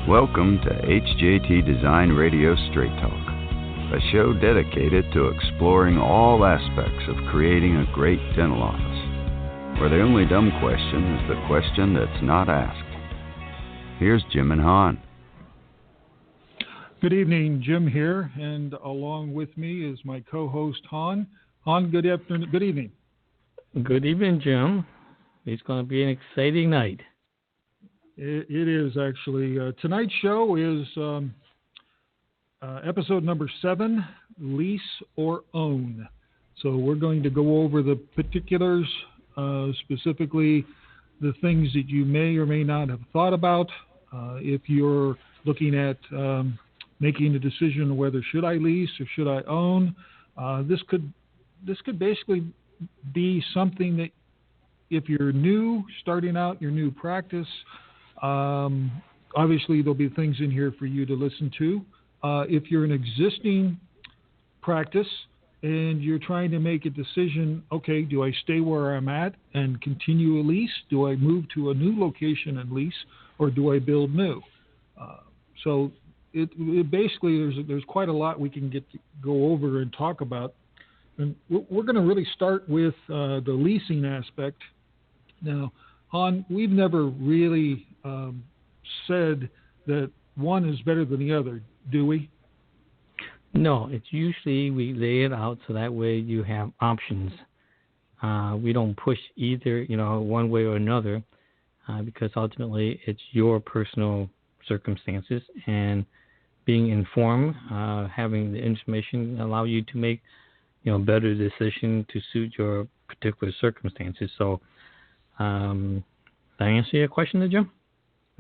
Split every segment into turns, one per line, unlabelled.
Welcome to HJT Design Radio Straight Talk, a show dedicated to exploring all aspects of creating a great dental office, where the only dumb question is the question that's not asked. Here's Jim and Han.
Good evening, Jim here, and along with me is my co-host Han. Han, good afternoon. Good evening.
Good evening, Jim. It's going to be an exciting night.
It is actually. Tonight's show is episode number 7, Lease or Own. So we're going to go over the particulars, specifically the things that you may or may not have thought about. If you're looking at making a decision whether should I lease or should I own, this could basically be something that if you're new, starting out your new practice, obviously there'll be things in here for you to listen to. If you're an existing practice and you're trying to make a decision, okay, do I stay where I'm at and continue a lease? Do I move to a new location and lease, or do I build new? So it basically there's quite a lot we can go over and talk about. And we're going to really start with the leasing aspect. Now, Han, we've never really said that one is better than the other, do we?
No, it's usually we lay it out so that way you have options. We don't push either, one way or another, because ultimately it's your personal circumstances, and being informed, having the information allow you to make, better decision to suit your particular circumstances. So, did I answer your question there, Jim?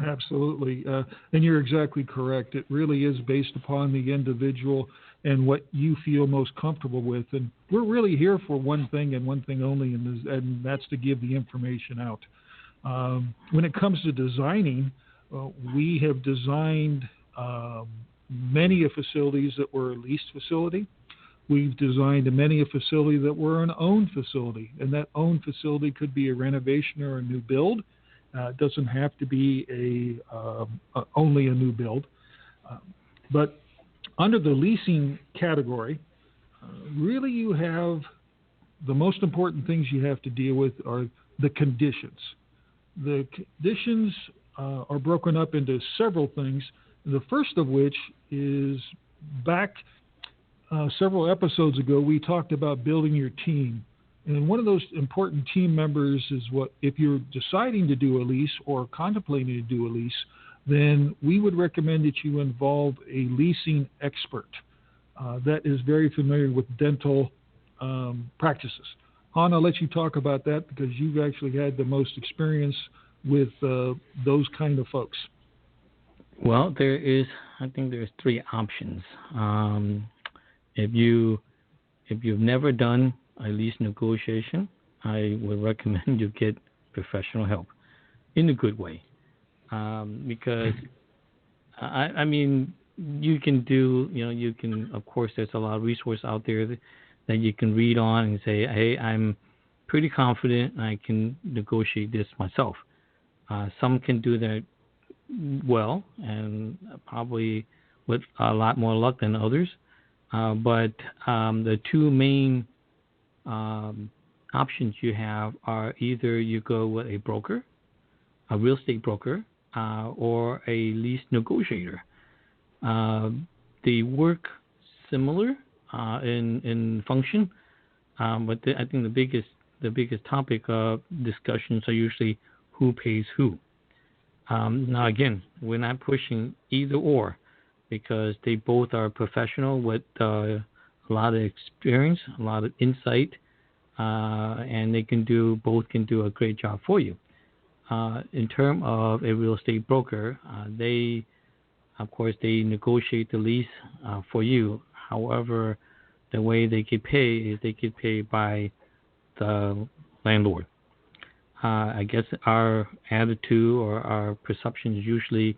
Absolutely. And you're exactly correct. It really is based upon the individual and what you feel most comfortable with. And we're really here for one thing and one thing only, and that's to give the information out. When it comes to designing, we have designed many facilities that were a leased facility. We've designed many a facility that were an owned facility, and that owned facility could be a renovation or a new build. It doesn't have to be only a new build. But under the leasing category, really you have the most important things you have to deal with are the conditions. The conditions are broken up into several things, the first of which is back several episodes ago, we talked about building your team. And one of those important team members is if you're deciding to do a lease or contemplating to do a lease, then we would recommend that you involve a leasing expert that is very familiar with dental practices. Han, I'll let you talk about that because you've actually had the most experience with those kind of folks.
Well, I think there's 3 options. If you've never done a lease negotiation, I would recommend you get professional help in a good way. Because, I mean, you can do, of course, there's a lot of resources out there that you can read on and say, hey, I'm pretty confident I can negotiate this myself. Some can do that well and probably with a lot more luck than others. But the 2 main options you have are either you go with a broker, a real estate broker, or a lease negotiator. They work similar in function, but I think the biggest topic of discussions are usually who pays who. Now again, we're not pushing either or, because they both are professional with a lot of experience, a lot of insight, and both can do a great job for you. In terms of a real estate broker, they negotiate the lease for you. However, the way they get paid is they get paid by the landlord. I guess our attitude or our perception is usually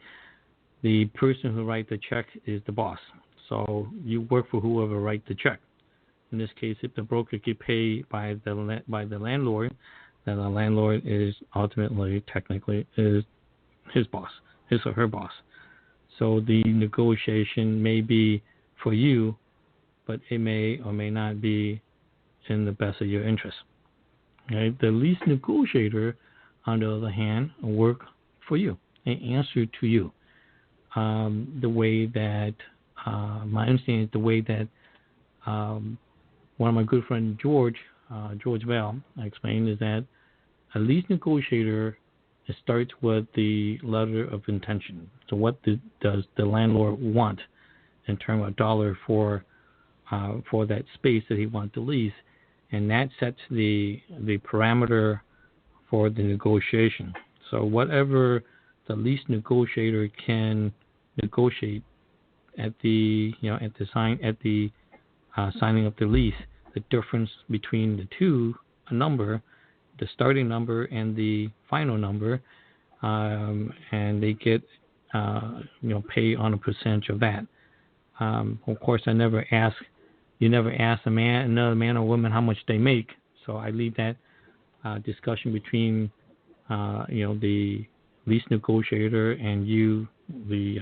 the person who writes the check is the boss. So you work for whoever writes the check. In this case, if the broker gets paid by the landlord, then the landlord is ultimately, technically, is his boss, his or her boss. So the negotiation may be for you, but it may or may not be in the best of your interest. Okay? The lease negotiator, on the other hand, will work for you and answer to you. The way that my understanding is the way that one of my good friend George Bell explained is that a lease negotiator, it starts with the letter of intention. So what does the landlord want in terms of dollar for that space that he wants to lease, and that sets the parameter for the negotiation. So whatever the lease negotiator can negotiate at the signing of the lease, the difference between the two, a number, the starting number and the final number, and they get pay on a percentage of that. Of course, you never ask another man or woman how much they make. So I leave that discussion between the lease negotiator and you, the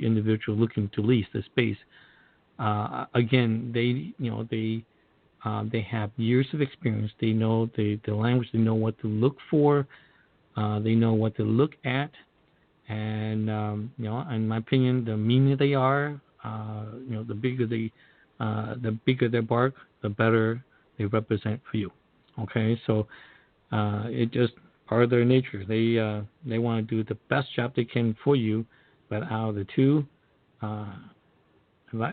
individual looking to lease the space. Again, they have years of experience. They know the language. They know what to look for. They know what to look at. And in my opinion, the meaner they are, the bigger their bark, the better they represent for you. Okay, so it just part of their nature. They want to do the best job they can for you, but out of the two,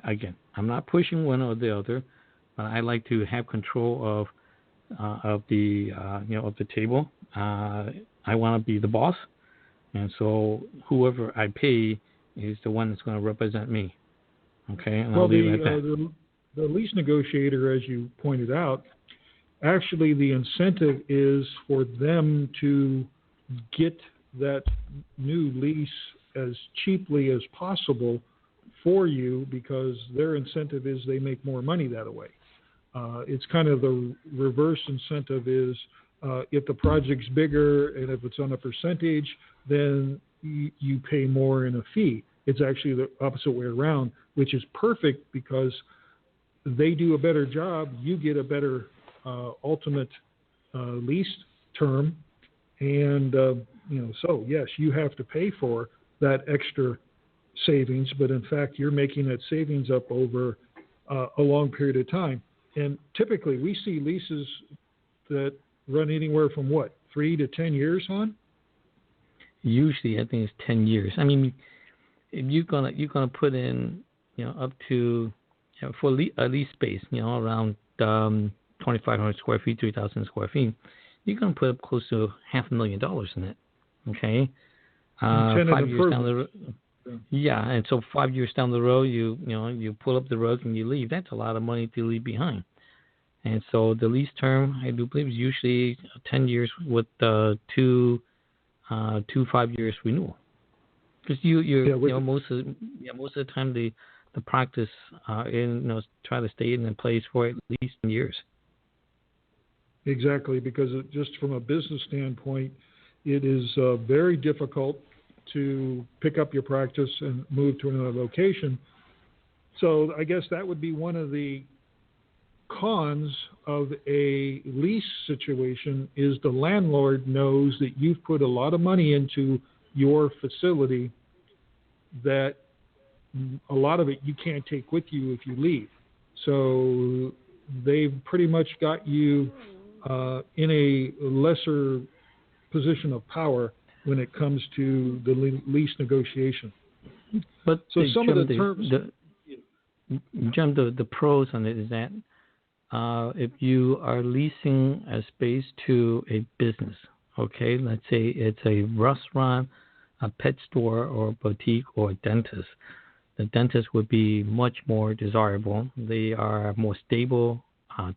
again, I'm not pushing one or the other, but I like to have control of the table. I want to be the boss, and so whoever I pay is the one that's going to represent me. Okay, and I'll leave it at that.
The lease negotiator, as you pointed out, actually the incentive is for them to get that new lease as cheaply as possible for you, because their incentive is they make more money that way. It's kind of the reverse incentive is if the project's bigger and if it's on a percentage, then you pay more in a fee. It's actually the opposite way around, which is perfect because they do a better job. You get a better ultimate lease term. And, so yes, you have to pay for that extra savings, but in fact, you're making that savings up over a long period of time. And typically we see leases that run anywhere from 3 to 10 years on?
Usually I think it's 10 years. I mean, if you're gonna put in, up to, for a lease space, around 2,500 square feet, 3,000 square feet, you're gonna put up close to $500,000 in it. Okay. 5 years down the road. Yeah, and so 5 years down the road, you pull up the rug and you leave. That's a lot of money to leave behind. And so the lease term, I do believe, is usually 10 years with 2 5 years renewal. Because most of the time the practice try to stay in place for at least 10 years.
Exactly, because just from a business standpoint, it is very difficult to pick up your practice and move to another location. So I guess that would be one of the cons of a lease situation is the landlord knows that you've put a lot of money into your facility, that a lot of it you can't take with you if you leave. So they've pretty much got you in a lesser position of power when it comes to the lease negotiation.
But
so some of the terms...
Jim, the pros on it is that if you are leasing a space to a business, okay, let's say it's a restaurant, a pet store, or a boutique, or a dentist, the dentist would be much more desirable. They are a more stable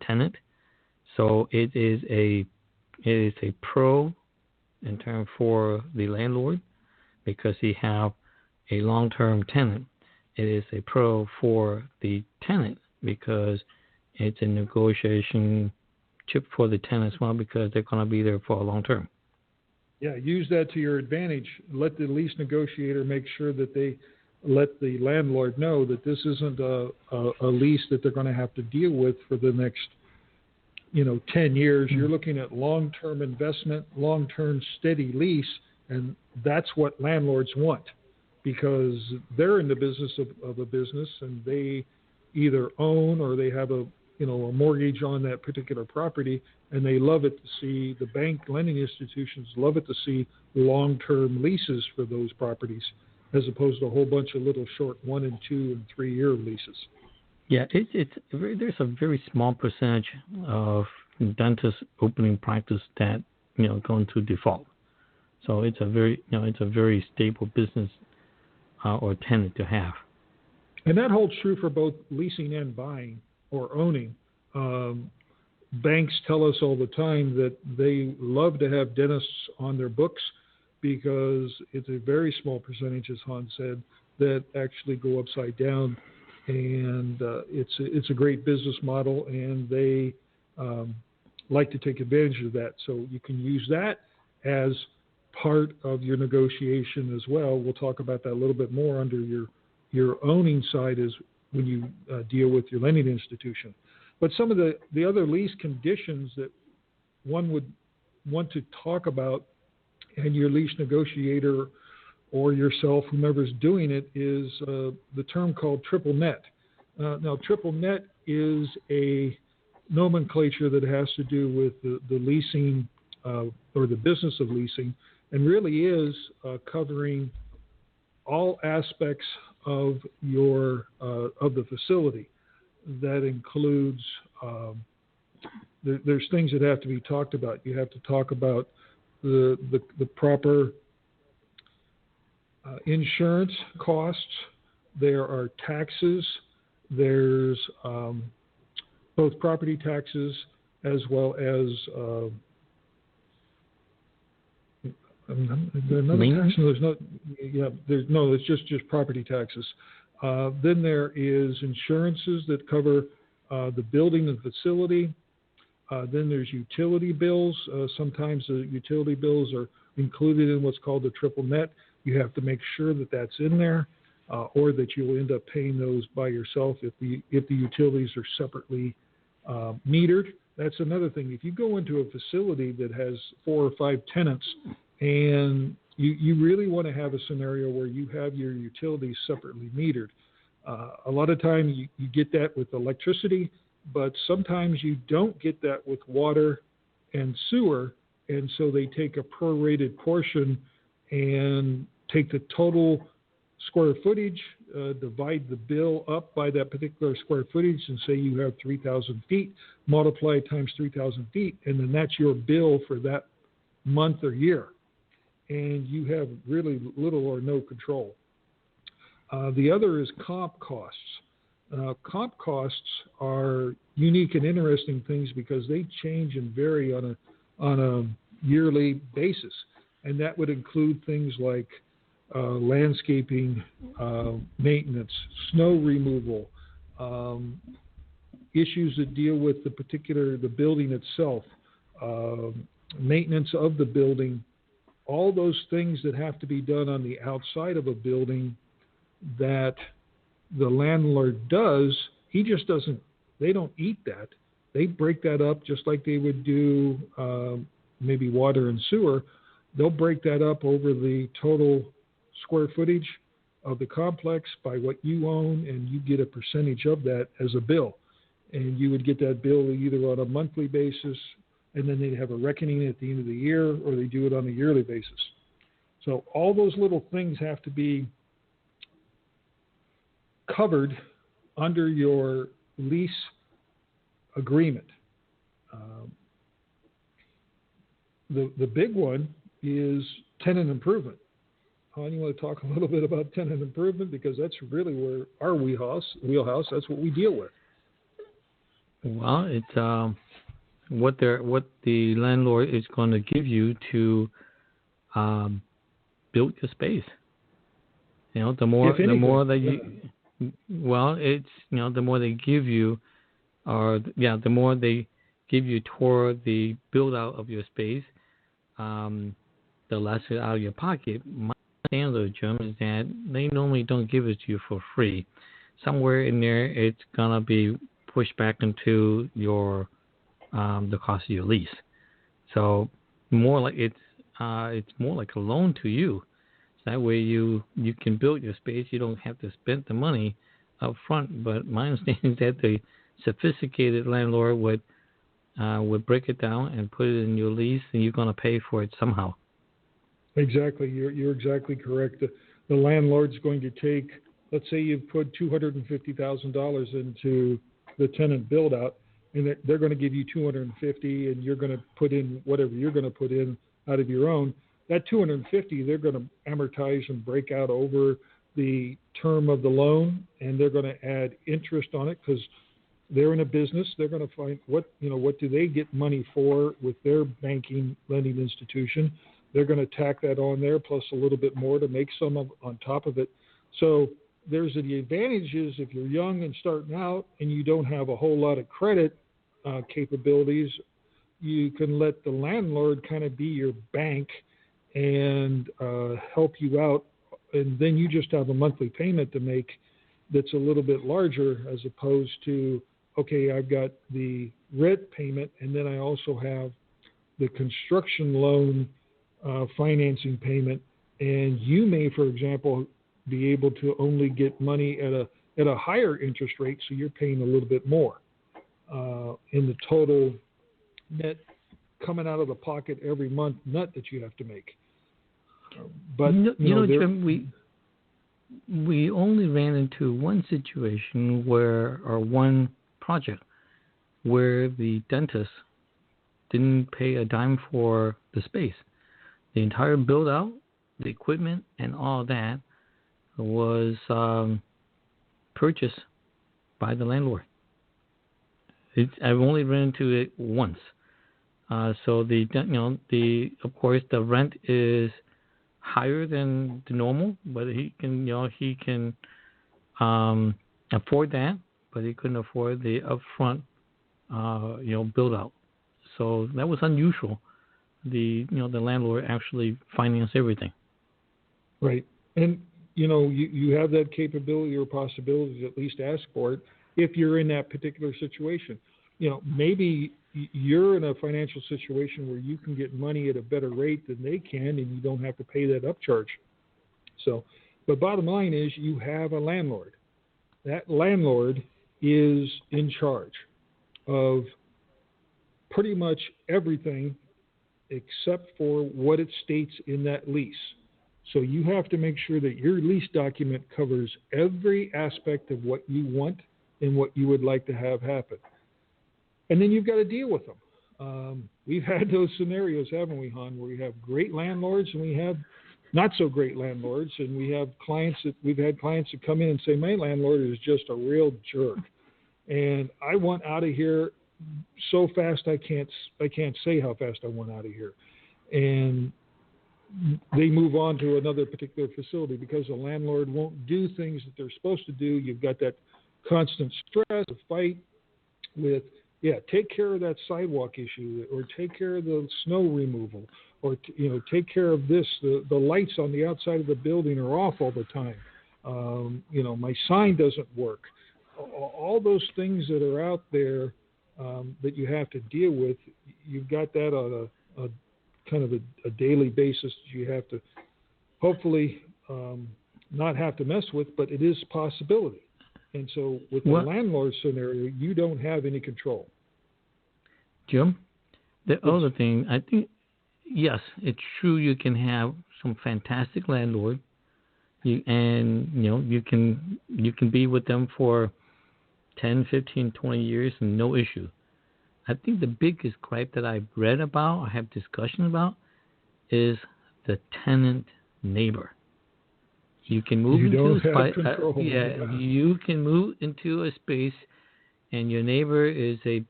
tenant. So it is a pro in terms for the landlord because he have a long-term tenant. It is a pro for the tenant because it's a negotiation chip for the tenant as well because they're going to be there for a long term.
Yeah, use that to your advantage. Let the lease negotiator make sure that they let the landlord know that this isn't a lease that they're going to have to deal with for the next 10 years. You're looking at long-term investment, long-term steady lease, and that's what landlords want, because they're in the business of a business, and they either own or they have a mortgage on that particular property, and they love it to see, the bank lending institutions love it to see long-term leases for those properties, as opposed to a whole bunch of little short 1 and 2 and 3 year leases.
Yeah, there's a very small percentage of dentists opening practice that go into default. So it's a very stable business or tenant to have.
And that holds true for both leasing and buying or owning. Banks tell us all the time that they love to have dentists on their books because it's a very small percentage, as Hans said, that actually go upside down. And it's a great business model, and they like to take advantage of that. So you can use that as part of your negotiation as well. We'll talk about that a little bit more under your owning side is when you deal with your lending institution. But some of the other lease conditions that one would want to talk about, and your lease negotiator or yourself, whomever's doing it, is the term called triple net. Now, triple net is a nomenclature that has to do with the leasing or the business of leasing, and really is covering all aspects of of the facility. That includes there's things that have to be talked about. You have to talk about the proper insurance costs. There are taxes. There's both property taxes as well as another tax. No, it's just property taxes. Then there is insurances that cover the building and facility. Then there's utility bills. Sometimes the utility bills are included in what's called the triple net. You have to make sure that that's in there, or that you'll end up paying those by yourself if the utilities are separately metered. That's another thing. If you go into a facility that has 4 or 5 tenants, and you really want to have a scenario where you have your utilities separately metered. A lot of times you get that with electricity, but sometimes you don't get that with water and sewer, and so they take a prorated portion and take the total square footage, divide the bill up by that particular square footage, and say you have 3,000 feet, multiply times 3,000 feet, and then that's your bill for that month or year. And you have really little or no control. The other is comp costs. Comp costs are unique and interesting things because they change and vary on a yearly basis, and that would include things like landscaping, maintenance, snow removal, issues that deal with the building itself, maintenance of the building. All those things that have to be done on the outside of a building that the landlord does, he just doesn't, they don't eat that. They break that up just like they would do maybe water and sewer. They'll break that up over the total square footage of the complex by what you own, and you get a percentage of that as a bill. And you would get that bill either on a monthly basis, and then they'd have a reckoning at the end of the year, or they do it on a yearly basis. So all those little things have to be covered under your lease agreement. The big one is tenant improvement. Han, you want to talk a little bit about tenant improvement, because that's really where our wheelhouse, that's what we deal with.
Well, it's what the landlord is going to give you to build your space. The more that you, well, it's the more they give you, the more they give you toward the build out of your space. the lesser out of your pocket. My standard, Jim, is that they normally don't give it to you for free. Somewhere in there, it's gonna be pushed back into your the cost of your lease. So more like it's more like a loan to you. So that way you can build your space. You don't have to spend the money up front. But my understanding is that the sophisticated landlord would break it down and put it in your lease, and you're gonna pay for it somehow.
Exactly. You're exactly correct. The landlord's going to take, let's say you've put $250,000 into the tenant build out, and they're going to give you $250,000, and you're going to put in whatever you're going to put in out of your own. That $250,000 they're going to amortize and break out over the term of the loan, and they're going to add interest on it because they're in a business. They're going to find what do they get money for with their banking lending institution. They're going to tack that on there plus a little bit more to make some on top of it. So there's the advantages if you're young and starting out and you don't have a whole lot of credit capabilities. You can let the landlord kind of be your bank and help you out, and then you just have a monthly payment to make that's a little bit larger as opposed to, okay, I've got the rent payment and then I also have the construction loan financing payment, and you may, for example, be able to only get money at a higher interest rate, so you're paying a little bit more in the total net coming out of the pocket every month net that you have to make. But
Jim, we only ran into one situation one project where the dentist didn't pay a dime for the space. The entire build out, the equipment, and all that was purchased by the landlord. I've only run into it once. So of course the rent is higher than the normal, but he can afford that, but he couldn't afford the upfront build out. So that was unusual. The landlord actually financed everything.
Right. And you have that capability or possibility to at least ask for it if you're in that particular situation. Maybe you're in a financial situation where you can get money at a better rate than they can, and you don't have to pay that upcharge. So, but bottom line is you have a landlord. That landlord is in charge of pretty much everything except for what it states in that lease. So you have to make sure that your lease document covers every aspect of what you want and what you would like to have happen. And then you've got to deal with them. We've had those scenarios, haven't we, Han, where we have great landlords and we have not so great landlords, and we've had clients that come in and say, my landlord is just a real jerk, and I want out of here so fast I can't say how fast I want out of here. And they move on to another particular facility because the landlord won't do things that they're supposed to do. You've got that constant stress, a fight with, take care of that sidewalk issue, or take care of the snow removal, or take care of this. The lights on the outside of the building are off all the time. My sign doesn't work. All those things that are out there that you have to deal with, you've got that on a kind of a daily basis that you have to hopefully not have to mess with, but it is a possibility. And so with the landlord scenario, you don't have any control.
Jim, the other thing, I think, yes, it's true you can have some fantastic landlord, you can be with them for 10, 15, 20 years and no issue. I think the biggest gripe that I've read about, I have discussion about, is the tenant neighbor. You can move you can move into a space, and your neighbor is a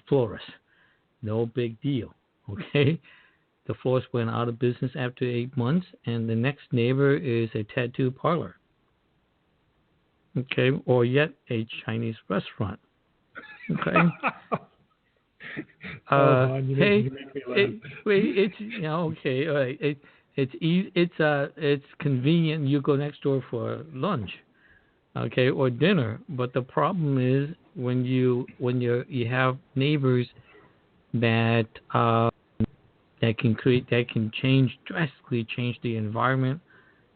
florist. No big deal. Okay, the florist went out of business after 8 months, and the next neighbor is a tattoo parlor. Okay, or yet a Chinese restaurant. Okay.
Man,
Hey,
you make me laugh.
it's okay, all right. It's convenient. You go next door for lunch, okay, or dinner. But the problem is you have neighbors that that can drastically change the environment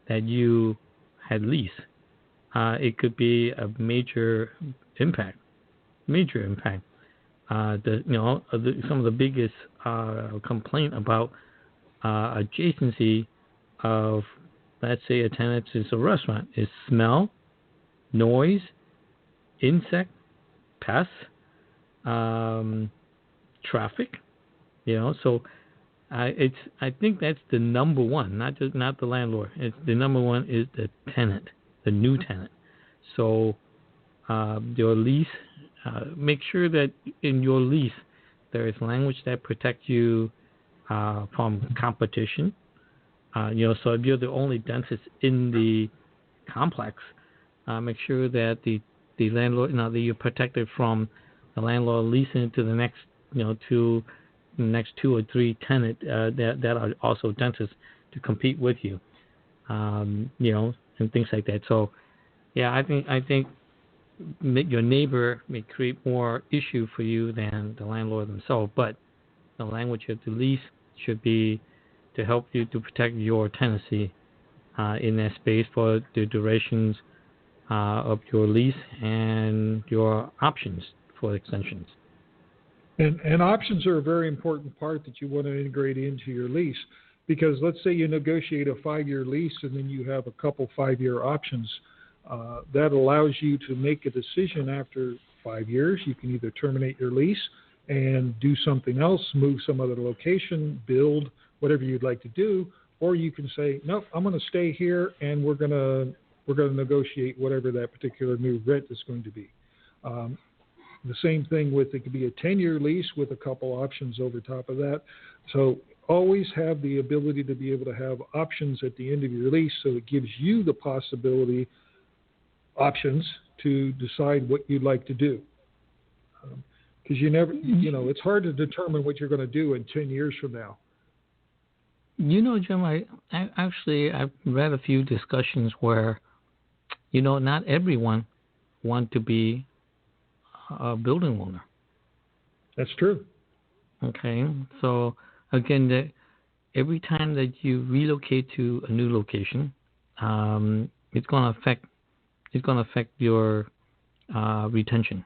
that you had leased. It could be a major impact. Major impact. Some of the biggest complaint about adjacency of, let's say, a tenant is a restaurant is smell, noise, insect, pests, traffic. So I think that's the number one, not the landlord. It's the number one is the tenant, the new tenant. So your lease, make sure that in your lease there is language that protects you from competition. So if you're the only dentist in the complex, make sure that the landlord, that you're protected from the landlord leasing to the next, to the next 2 or 3 tenant that are also dentists to compete with you, and things like that. So, yeah, I think your neighbor may create more issue for you than the landlord themselves, but the language of the lease should be to help you to protect your tenancy in that space for the durations of your lease and your options for extensions.
And options are a very important part that you want to integrate into your lease, because let's say you negotiate a 5-year lease and then you have a couple 5-year options. That allows you to make a decision after 5 years. You can either terminate your lease and do something else, move some other location, build, whatever you'd like to do, or you can say, nope, I'm going to stay here and we're going to negotiate whatever that particular new rent is going to be. The same thing with, it could be a 10-year lease with a couple options over top of that. So always have the ability to be able to have options at the end of your lease, so it gives you the possibility, options to decide what you'd like to do. Because you never, it's hard to determine what you're going to do in 10 years from now.
Jim, I've read a few discussions where, not everyone want to be a building owner.
That's true.
Okay, so again, every time that you relocate to a new location, it's going to affect your retention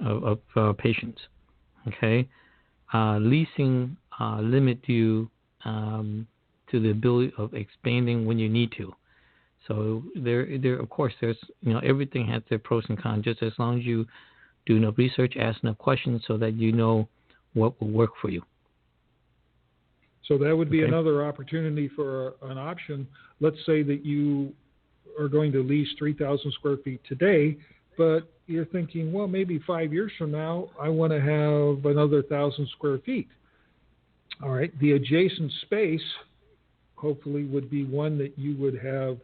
of patients. Okay, leasing limit you to the ability of expanding when you need to. So there of course there's everything has their pros and cons. Just as long as you do enough research, ask enough questions, so that you know what will work for you.
So that would be another opportunity for an option. Let's say that you are going to lease 3,000 square feet today, but you're thinking, well, maybe 5 years from now, I want to have another 1,000 square feet. All right. The adjacent space hopefully would be one that you would have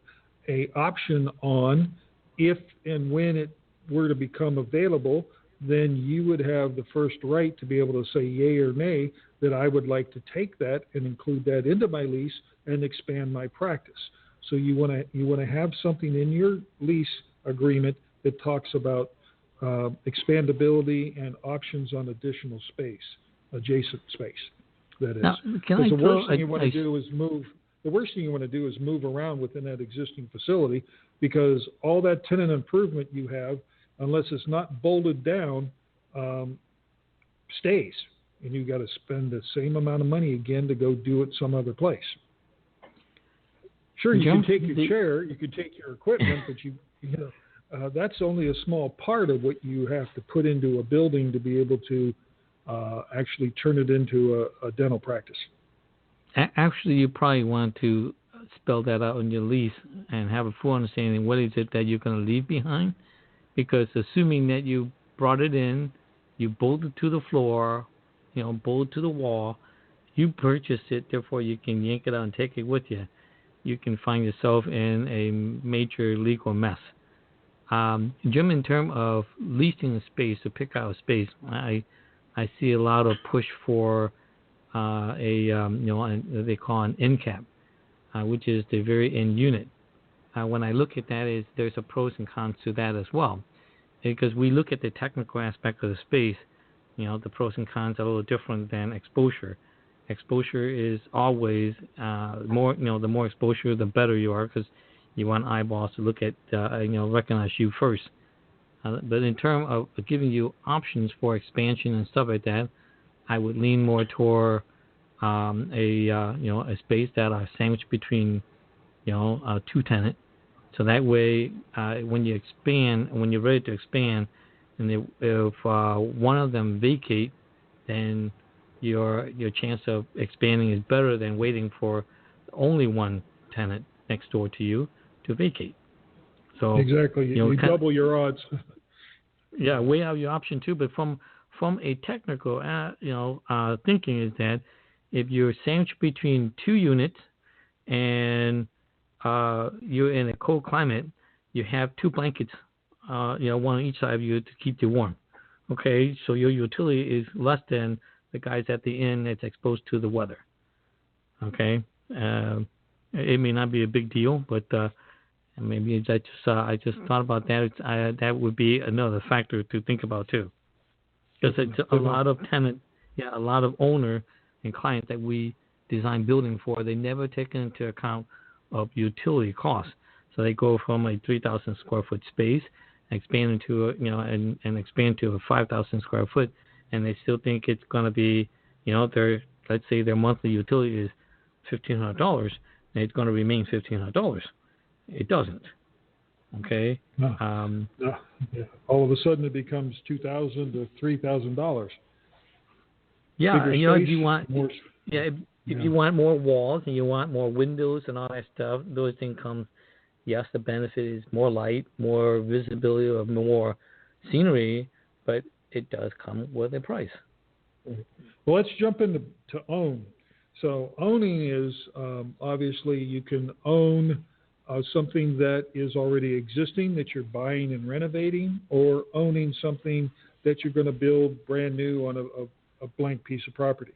a option on. If and when it were to become available, then you would have the first right to be able to say yay or nay that I would like to take that and include that into my lease and expand my practice. So you want to have something in your lease agreement that talks about expandability and options on additional space, adjacent space. That is.
Now,
because the worst thing you want to do is move. The worst thing you want to do is move around within that existing facility, because all that tenant improvement you have, unless it's not bolted down, stays, and you got to spend the same amount of money again to go do it some other place. Sure, you can take your chair, you can take your equipment, but that's only a small part of what you have to put into a building to be able to actually turn it into a dental practice.
Actually, you probably want to spell that out in your lease and have a full understanding what is it that you're going to leave behind. Because assuming that you brought it in, you bolted to the floor, bolted to the wall, you purchased it, therefore you can yank it out and take it with you. You can find yourself in a major legal mess. Jim, in terms of leasing a space, to pick out a space, I I see a lot of push for they call an end cap, which is the very end unit. When I look at that, there's a pros and cons to that as well, because we look at the technical aspect of the space. The pros and cons are a little different than exposure. Exposure is always more. The more exposure, the better you are, because you want eyeballs to look at, recognize you first. But in terms of giving you options for expansion and stuff like that, I would lean more toward a space that are sandwiched between, two tenant. So that way, when you expand, when you're ready to expand, and if one of them vacate, then your chance of expanding is better than waiting for only one tenant next door to you to vacate. So
exactly, you double your odds.
Yeah, weigh out your option too. But from a technical, thinking is that if you're sandwiched between two units and you're in a cold climate, you have two blankets, one on each side of you to keep you warm. Okay, so your utility is less than the guys at the inn that's exposed to the weather. Okay, it may not be a big deal, but maybe I just thought about that. That would be another factor to think about too, because it's a lot of a lot of owner and clients that we design building for. They never take into account of utility costs, so they go from a 3,000 square foot space, expand into and expand to a 5,000 square foot, and they still think it's going to be let's say their monthly utility is $1,500, and it's going to remain $1,500. It doesn't. Okay.
No. Yeah. All of a sudden, it becomes $2,000 to $3,000.
Yeah,
space,
if you want, if you want more walls and you want more windows and all that stuff, those things come. Yes, the benefit is more light, more visibility, or more scenery, but it does come with a price.
Well, let's jump into own. So owning is obviously you can own something that is already existing that you're buying and renovating, or owning something that you're going to build brand new on a blank piece of property.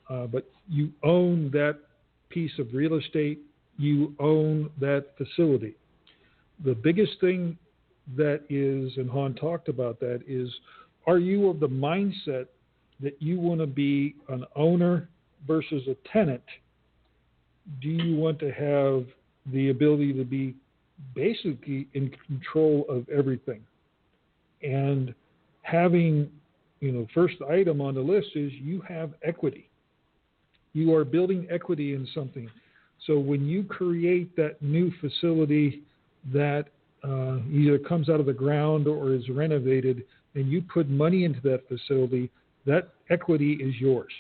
But you own that piece of real estate, you own that facility. The biggest thing that is, and Han talked about that, is are you of the mindset that you want to be an owner versus a tenant? Do you want to have the ability to be basically in control of everything? And having, first item on the list is you have equity. You are building equity in something. So when you create that new facility that either comes out of the ground or is renovated, and you put money into that facility, that equity is yours.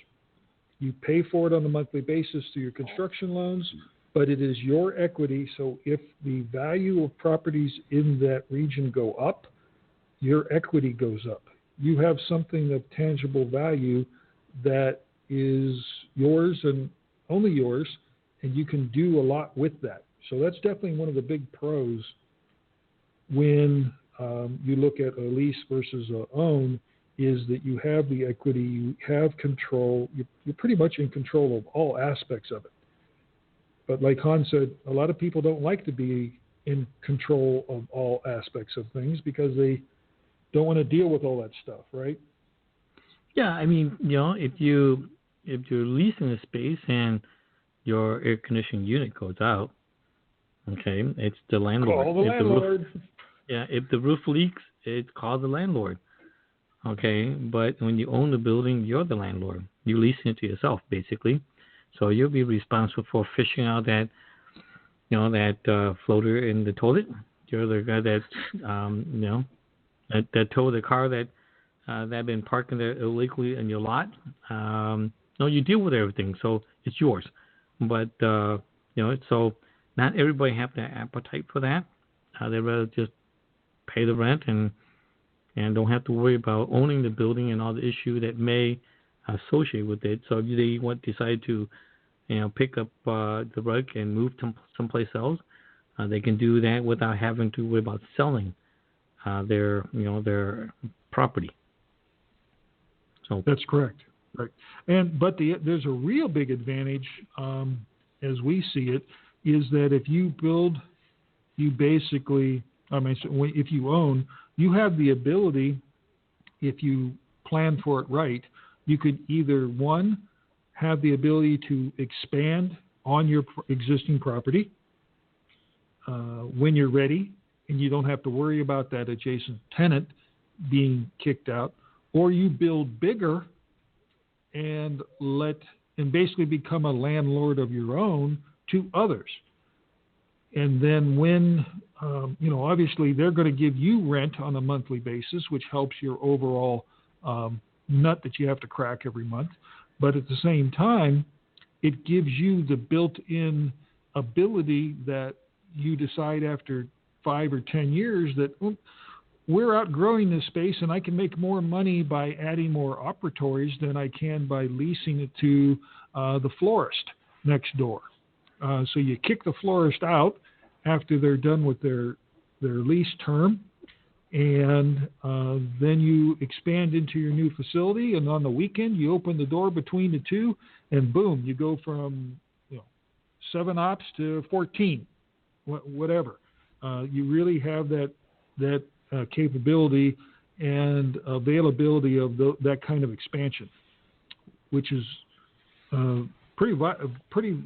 You pay for it on a monthly basis through your construction loans, but it is your equity. So if the value of properties in that region go up, your equity goes up. You have something of tangible value that is yours and only yours, and you can do a lot with that. So that's definitely one of the big pros when you look at a lease versus a own, is that you have the equity, you have control, you're pretty much in control of all aspects of it. But like Han said, a lot of people don't like to be in control of all aspects of things because they don't want to deal with all that stuff, right?
Yeah, I mean, if you're leasing a space and your air conditioning unit goes out, okay, it's the landlord.
Call the landlord.
If the roof leaks, it's called the landlord. Okay, but when you own the building, you're the landlord. You lease it to yourself, basically. So you'll be responsible for fishing out that, that floater in the toilet. You're the guy that, that towed the car that been parking there illegally in your lot. No, you deal with everything, so it's yours. But so not everybody have the appetite for that. They rather just pay the rent and don't have to worry about owning the building and all the issue that may associate with it. So if they decide to, pick up the rug and move to someplace else, they can do that without having to worry about selling their property. So
that's correct. Right. But there's a real big advantage, as we see it, is that if you build, if you own, you have the ability, if you plan for it right, you could either, one, have the ability to expand on your existing property when you're ready, and you don't have to worry about that adjacent tenant being kicked out, or you build bigger and basically become a landlord of your own to others. And then when, obviously they're going to give you rent on a monthly basis, which helps your overall nut that you have to crack every month. But at the same time, it gives you the built-in ability that you decide after 5 or 10 years that we're outgrowing this space and I can make more money by adding more operatories than I can by leasing it to the florist next door. So you kick the florist out after they're done with their lease term, and then you expand into your new facility, and on the weekend you open the door between the two, and boom, you go from 7 ops to 14, whatever. You really have that capability and availability of that kind of expansion, which is pretty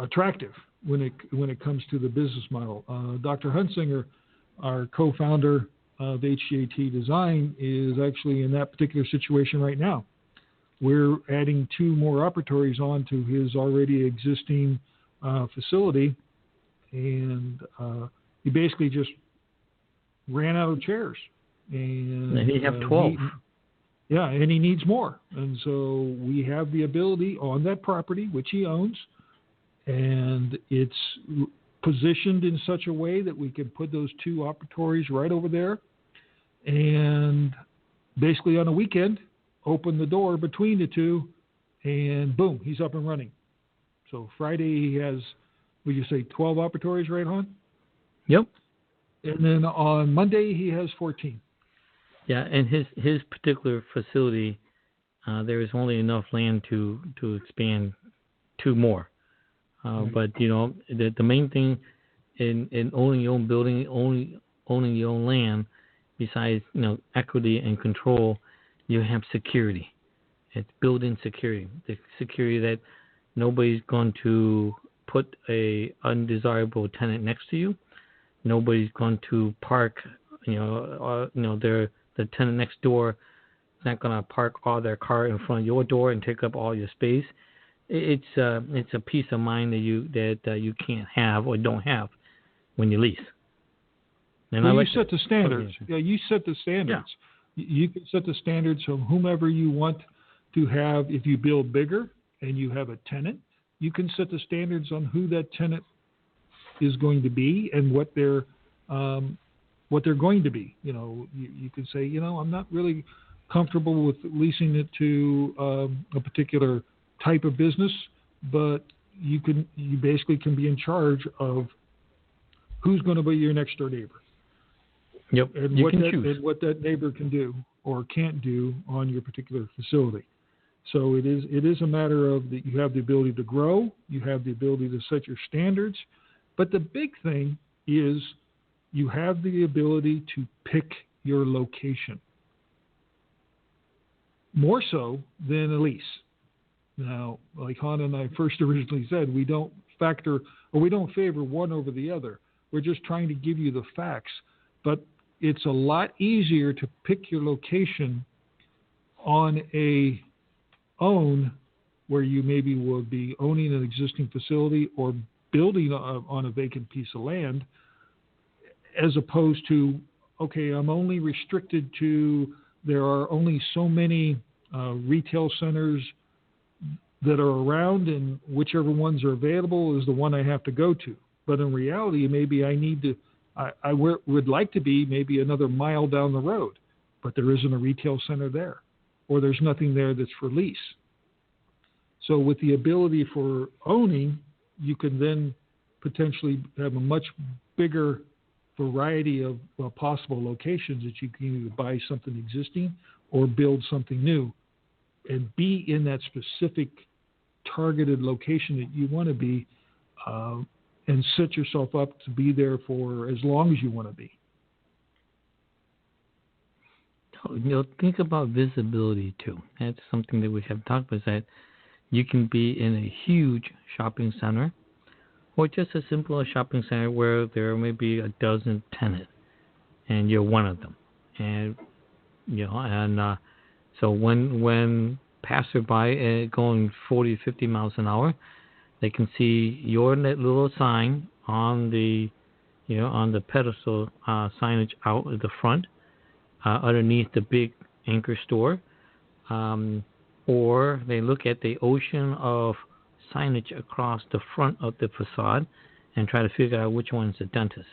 attractive when it comes to the business model. Dr. Hunsinger, our co-founder of HGAT Design, is actually in that particular situation right now. We're adding 2 more operatories onto his already existing facility, and he basically just ran out of chairs. And
he have 12.
And he needs more. And so we have the ability on that property, which he owns, and it's positioned in such a way that we can put those 2 operatories right over there, and basically on a weekend, open the door between the 2, and boom, he's up and running. So Friday he has, would you say 12 operatories, right, Hon?
Yep.
And then on Monday he has 14.
Yeah, and his particular facility, there is only enough land to expand 2 more.
Right.
But the main thing in owning your own building, owning your own land, besides equity and control, you have security. It's built-in security. The security that nobody's going to put a undesirable tenant next to you. Nobody's going to park. The tenant next door is not going to park all their car in front of your door and take up all your space. It's a peace of mind that you can't have or don't have when you lease. And
you set the standards. Yeah, you set the standards. Yeah. You can set the standards of whomever you want to have. If you build bigger and you have a tenant, you can set the standards on who that tenant is going to be and what they're going to be. You can say, I'm not really comfortable with leasing it to a particular type of business, but you basically can be in charge of who's going to be your next door neighbor.
Yep.
And what that neighbor can do or can't do on your particular facility. So it is a matter of that you have the ability to grow, you have the ability to set your standards, but the big thing is you have the ability to pick your location. More so than a lease. Now, like Han and I first originally said, we don't favor one over the other. We're just trying to give you the facts. But it's a lot easier to pick your location on a own, where you maybe will be owning an existing facility or building on a vacant piece of land, as opposed to, okay, I'm only restricted to, there are only so many retail centers that are around, and whichever ones are available is the one I have to go to. But in reality, maybe I would like to be maybe another mile down the road, but there isn't a retail center there, or there's nothing there that's for lease. So with the ability for owning, you can then potentially have a much bigger variety of possible locations that you can either buy something existing or build something new, and be in that specific targeted location that you want to be, and set yourself up to be there for as long as you want to be.
Think about visibility too. That's something that we have talked about, is that you can be in a huge shopping center, or just a simple shopping center where there may be a dozen tenants, and you're one of them. And so when passerby going 40, 50 miles an hour, they can see your little sign on the pedestal signage out at the front, underneath the big anchor store, or they look at the ocean of signage across the front of the facade and try to figure out which one's the dentist.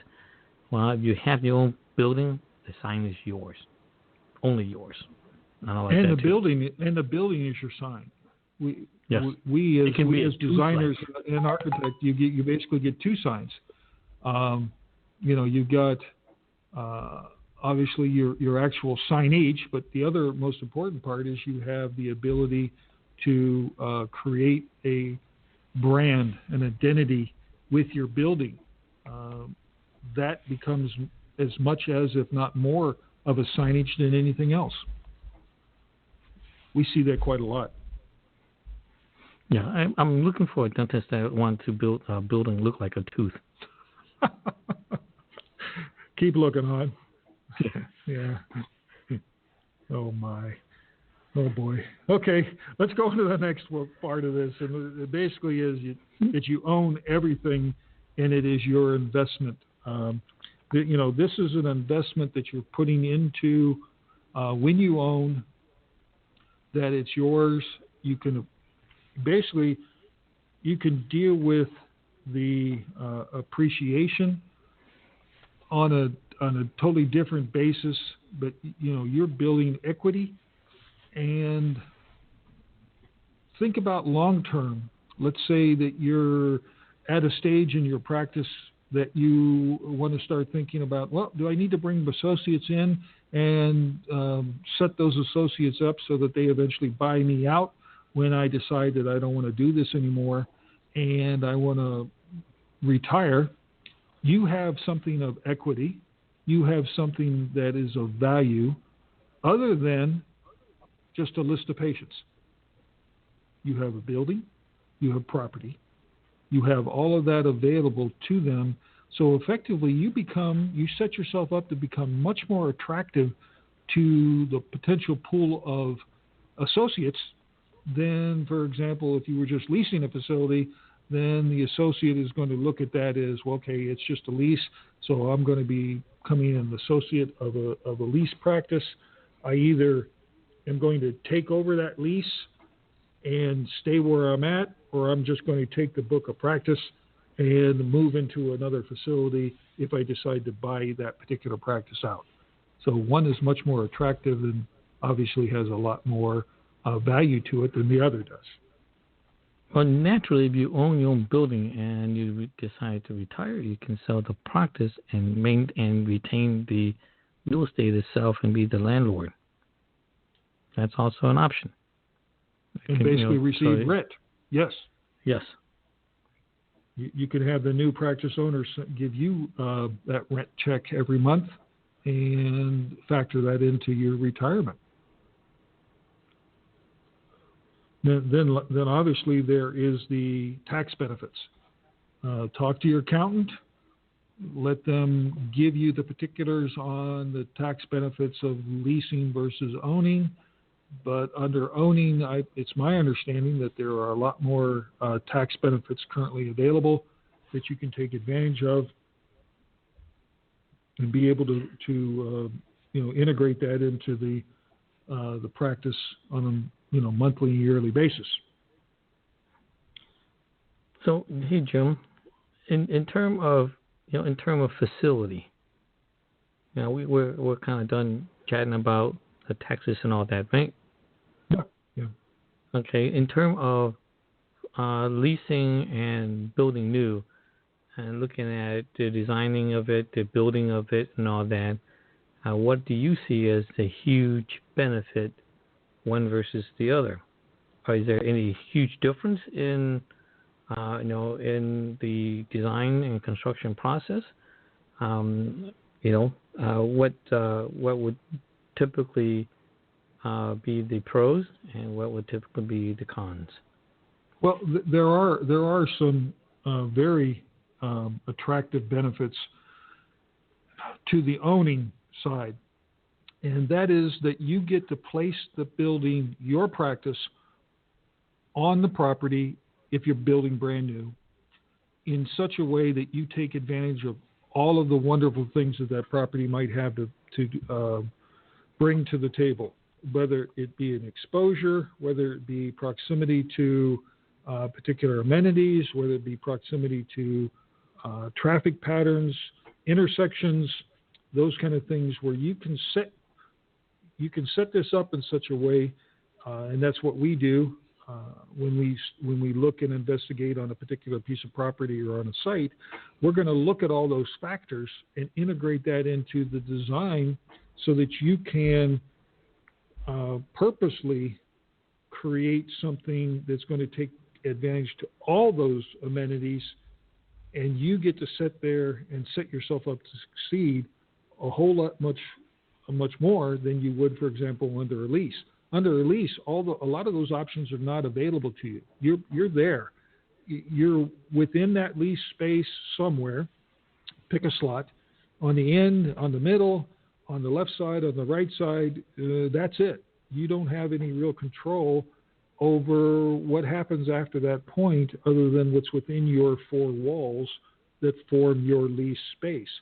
Well, if you have your own building, the sign is yours, only yours.
The building is your sign. We as designers and architects, you basically get two signs. You've got obviously your actual signage, but the other most important part is you have the ability to create a brand, an identity with your building. That becomes as much as, if not more, of a signage than anything else. We see that quite a lot.
Yeah, I'm looking for a dentist that wants to build a building look like a tooth.
Keep looking, hon. Yeah. Oh my. Oh boy. Okay, let's go into the next part of this, and it basically is that you own everything, and it is your investment. This is an investment that you're putting into when you own. That it's yours. You can deal with the appreciation on a totally different basis, but you're building equity. And think about long term. Let's say that you're at a stage in your practice that you want to start thinking about, well, do I need to bring associates in and set those associates up so that they eventually buy me out when I decide that I don't want to do this anymore and I want to retire? You have something of equity. You have something that is of value other than just a list of patients. You have a building. You have property. You have all of that available to them. So effectively, you set yourself up to become much more attractive to the potential pool of associates than, for example, if you were just leasing a facility, then the associate is going to look at that as, well, okay, it's just a lease, so I'm going to be coming in an associate of a lease practice. I either am going to take over that lease and stay where I'm at, or I'm just going to take the book of practice and move into another facility if I decide to buy that particular practice out. So one is much more attractive and obviously has a lot more value to it than the other does.
Well, naturally, if you own your own building and you decide to retire, you can sell the practice and retain the real estate itself and be the landlord. That's also an option.
And basically receive rent. Yes.
Yes.
You could have the new practice owners give you that rent check every month and factor that into your retirement. Then obviously there is the tax benefits. Talk to your accountant. Let them give you the particulars on the tax benefits of leasing versus owning. But under owning, it's my understanding that there are a lot more tax benefits currently available that you can take advantage of and be able to integrate that into the practice on a monthly and yearly basis.
So, hey Jim, in term of facility, we're kind of done chatting about the taxes and all that, right? Yeah. Okay. In terms of leasing and building new, and looking at the designing of it, the building of it, and all that, what do you see as the huge benefit, one versus the other? Or is there any huge difference in in the design and construction process? What would typically be the pros, and what would typically be the cons?
Well, there are some very attractive benefits to the owning side, and that is that you get to place the building, your practice, on the property if you're building brand new, in such a way that you take advantage of all of the wonderful things that that property might have to bring to the table, whether it be an exposure, whether it be proximity to particular amenities, whether it be proximity to traffic patterns, intersections, those kind of things, where you can set this up in such a way, and that's what we do when we look and investigate on a particular piece of property or on a site. We're going to look at all those factors and integrate that into the design so that you can purposely create something that's going to take advantage to all those amenities, and you get to sit there and set yourself up to succeed a whole lot much more than you would, for example, under a lease. Under a lease, a lot of those options are not available to you. You're there. You're within that lease space somewhere. Pick a slot on the end, on the middle, on the left side, on the right side. That's it. You don't have any real control over what happens after that point, other than what's within your four walls that form your lease space.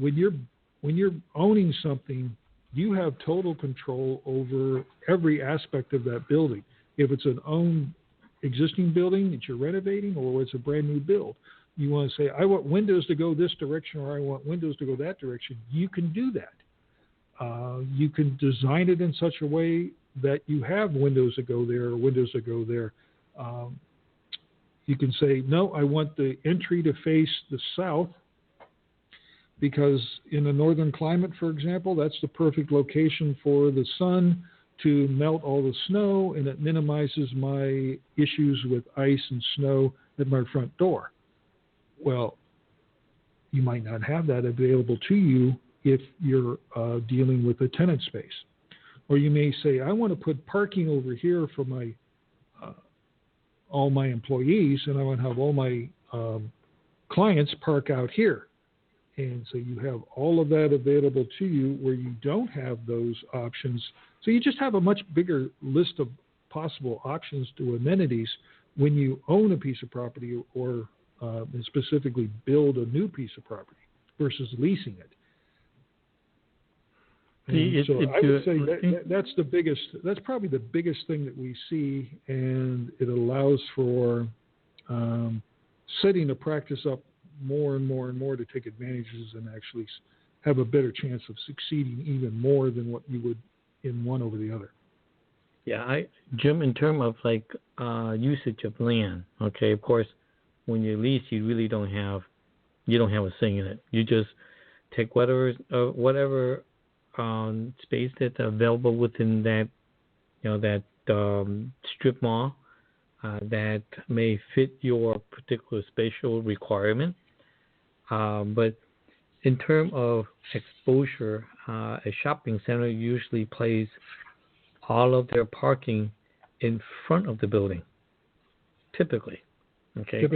When you're owning something, you have total control over every aspect of that building. If it's an owned existing building that you're renovating, or it's a brand new build, you want to say, I want windows to go this direction, or I want windows to go that direction. You can do that. You can design it in such a way that you have windows that go there or windows that go there. You can say, no, I want the entry to face the south, because in a northern climate, for example, that's the perfect location for the sun to melt all the snow, and it minimizes my issues with ice and snow at my front door. Well, you might not have that available to you if you're dealing with a tenant space. Or you may say, I want to put parking over here for my all my employees, and I want to have all my clients park out here. And so you have all of that available to you where you don't have those options. So you just have a much bigger list of possible options to amenities when you own a piece of property, or specifically build a new piece of property versus leasing it. I would say that's probably the biggest thing that we see, and it allows for setting a practice up more and more and more to take advantages and actually have a better chance of succeeding even more than what you would in one over the other.
Yeah, Jim, in terms of like usage of land, okay, of course, when you lease, you really don't have a say in it. You just take whatever space that's available within that, that strip mall that may fit your particular spatial requirement. But in terms of exposure, a shopping center usually places all of their parking in front of the building, typically. Okay,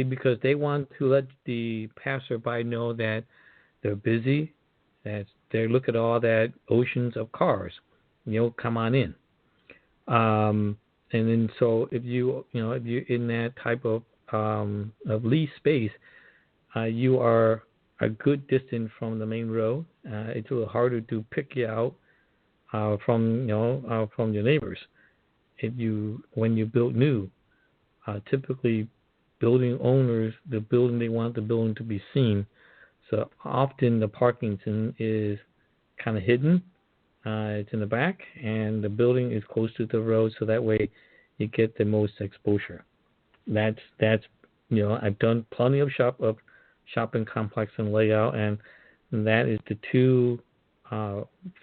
because they want to let the passerby know that they're busy, that they look at all that oceans of cars, come on in. And then so if you're in that type of lease space, you are a good distance from the main road. It's a little harder to pick you out from your neighbors. When you build new, typically building owners, they want the building to be seen. So often the parking is kind of hidden. It's in the back, and the building is close to the road, so that way you get the most exposure. That's I've done plenty of shopping complex and layout, and And that is the two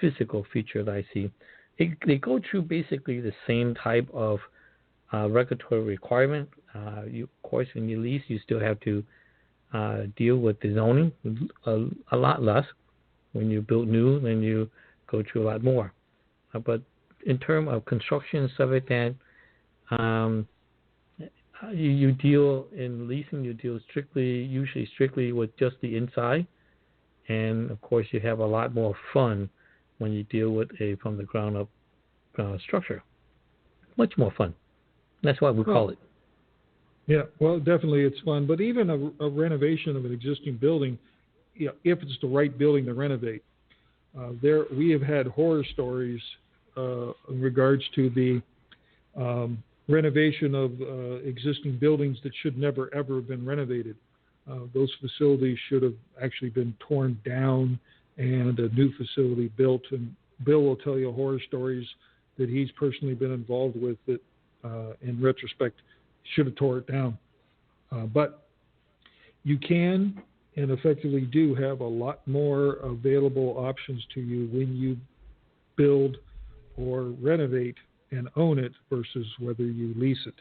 physical features I see. They go through basically the same type of regulatory requirement. Of course, in your lease, you still have to deal with the zoning a lot less. When you build new, then you go through a lot more. But in terms of construction and stuff like that, you deal in leasing. You deal usually strictly with just the inside, and of course, you have a lot more fun when you deal with a from the ground up structure. Much more fun. That's why we call it.
Yeah, well, definitely it's fun. But even a renovation of an existing building, if it's the right building to renovate, we have had horror stories in regards to the renovation of existing buildings that should never, ever have been renovated. Those facilities should have actually been torn down and a new facility built. And Bill will tell you horror stories that he's personally been involved with that, in retrospect, should have tore it down. But you can and effectively do have a lot more available options to you when you build or renovate and own it versus whether you lease it.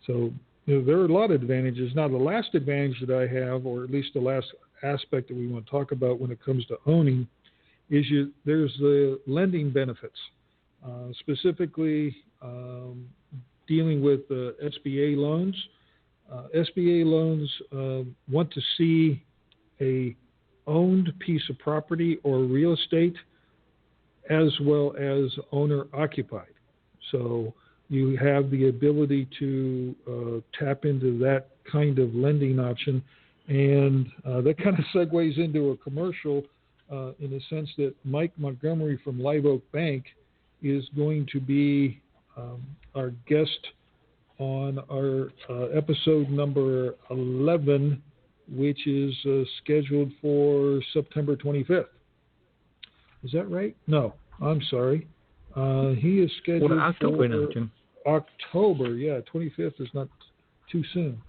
So there are a lot of advantages. Now, the last advantage that I have, or at least the last aspect that we want to talk about when it comes to owning, is there's the lending benefits, specifically dealing with SBA loans. SBA loans want to see a owned piece of property or real estate as well as owner occupied. So you have the ability to tap into that kind of lending option. And that kind of segues into a commercial in the sense that Mike Montgomery from Live Oak Bank is going to be our guest on our episode number 11, which is scheduled for September 25th. Is that right? No, I'm sorry. He is scheduled
October
for
now, Jim.
October. Yeah, 25th is not too soon.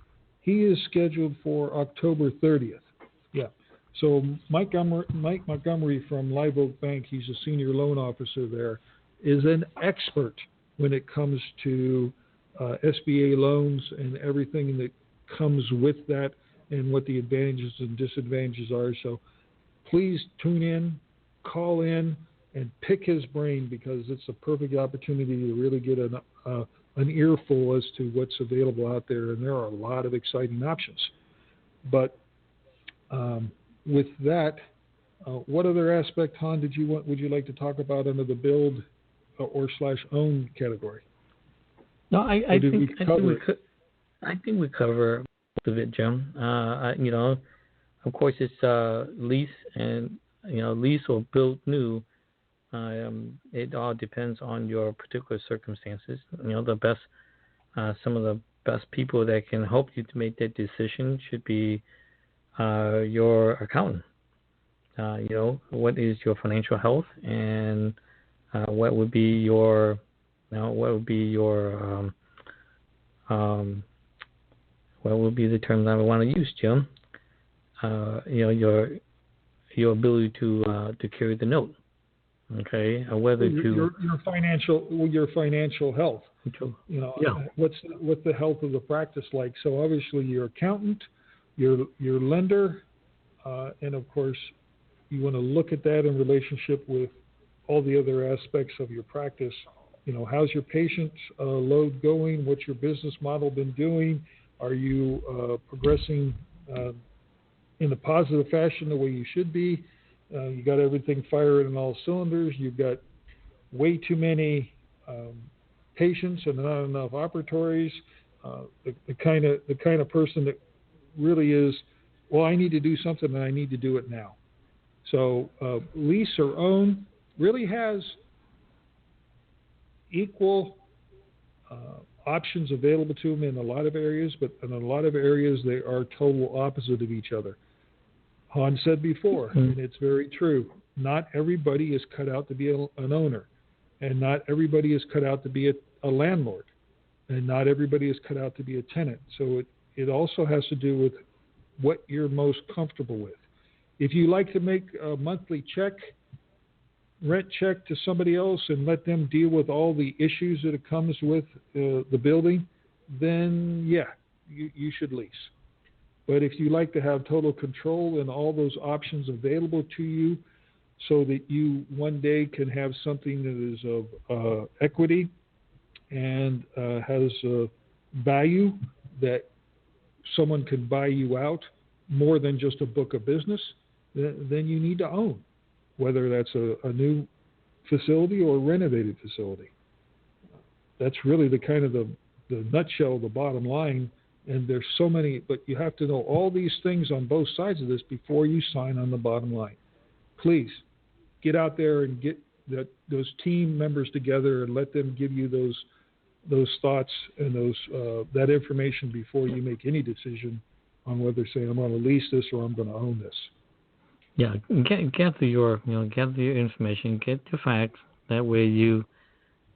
He is scheduled for October 30th. Yeah. So Mike Montgomery from Live Oak Bank, he's a senior loan officer there, is an expert when it comes to SBA loans and everything that comes with that and what the advantages and disadvantages are. So please tune in, call in, and pick his brain, because it's a perfect opportunity to really get an earful as to what's available out there. And there are a lot of exciting options. But with that, what other aspect, Han, would you like to talk about under the build or / own category?
No, I think we cover most of it, Jim. Of course, it's lease and lease or build new. It all depends on your particular circumstances. The best, some of the best people that can help you to make that decision should be your accountant. What is your financial health, and what would be your what would be the terms I would want to use, Jim? Your ability to carry the note. Okay, whether
your financial health.
Yeah.
What's the health of the practice like? So obviously your accountant, your lender, and of course you want to look at that in relationship with all the other aspects of your practice. How's your patient load going? What's your business model been doing? Are you progressing in a positive fashion the way you should be? You got everything firing on all cylinders. You've got way too many patients and not enough operatories. The kind of person that really is, well, I need to do something and I need to do it now. So lease or own really has equal options available to them in a lot of areas, but in a lot of areas they are total opposite of each other. Han said before, and it's very true, not everybody is cut out to be an owner, and not everybody is cut out to be a landlord, and not everybody is cut out to be a tenant. So it also has to do with what you're most comfortable with. If you like to make a monthly rent check to somebody else and let them deal with all the issues that it comes with the building, then yeah, you should lease. But if you like to have total control and all those options available to you so that you one day can have something that is of equity and has value that someone can buy you out more than just a book of business, then you need to own, whether that's a new facility or a renovated facility. That's really the kind of the nutshell, the bottom line. And there's so many, but you have to know all these things on both sides of this before you sign on the bottom line. Please get out there and get those team members together and let them give you those thoughts and that information before you make any decision on whether, say, I'm going to lease this or I'm going to own this.
Yeah, get your information, get the facts. That way you're